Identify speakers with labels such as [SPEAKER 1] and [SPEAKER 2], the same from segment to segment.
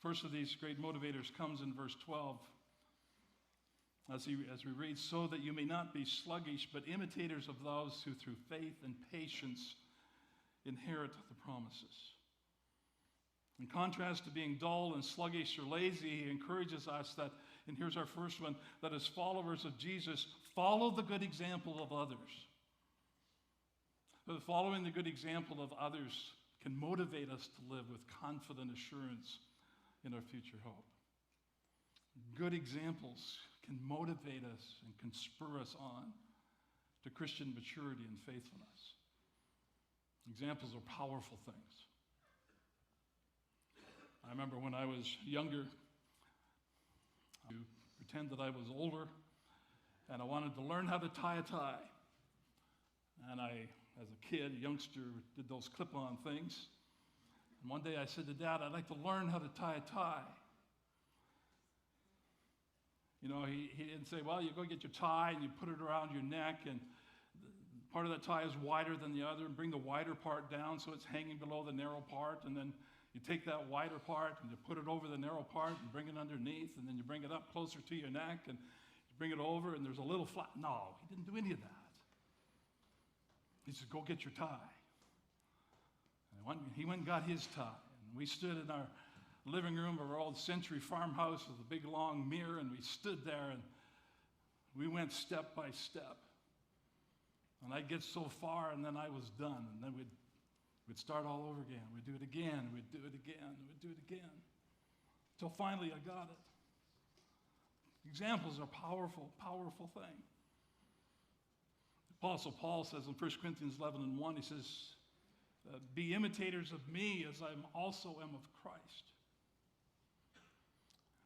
[SPEAKER 1] First of these great motivators comes in verse 12. As we read, so that you may not be sluggish, but imitators of those who through faith and patience inherit the promises. In contrast to being dull and sluggish or lazy, he encourages us that, and here's our first one, that as followers of Jesus, follow the good example of others. Following the good example of others can motivate us to live with confident assurance in our future hope. Good examples can motivate us and can spur us on to Christian maturity and faithfulness. Examples are powerful things. I remember when I was younger, I would pretend that I was older, and I wanted to learn how to tie a tie. And I, as a kid, a youngster, did those clip-on things. And one day I said to Dad, I'd like to learn how to tie a tie. You know, he didn't say, well, you go get your tie and you put it around your neck, and part of that tie is wider than the other, and bring the wider part down so it's hanging below the narrow part, and then you take that wider part and you put it over the narrow part and bring it underneath, and then you bring it up closer to your neck and you bring it over and there's a little flat. No, he didn't do any of that. He said, go get your tie. And he went and got his tie. And we stood in our living room of our old century farmhouse with a big long mirror, and we stood there and we went step by step. And I'd get so far and then I was done. And then we'd start all over again. We'd do it again. We'd do it again. We'd do it again. Until finally I got it. Examples are powerful, powerful thing. The Apostle Paul says in 1 Corinthians 11:1, he says, be imitators of me as I also am of Christ.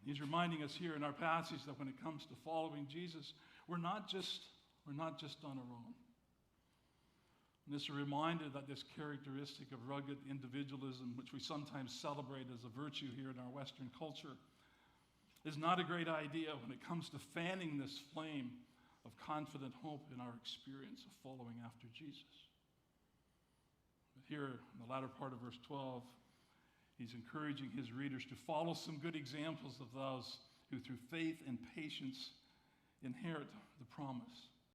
[SPEAKER 1] He's reminding us here in our passage that when it comes to following Jesus, we're not just on our own. And this is a reminder that this characteristic of rugged individualism, which we sometimes celebrate as a virtue here in our Western culture, is not a great idea when it comes to fanning this flame of confident hope in our experience of following after Jesus. But here in the latter part of verse 12, he's encouraging his readers to follow some good examples of those who through faith and patience inherit the promise.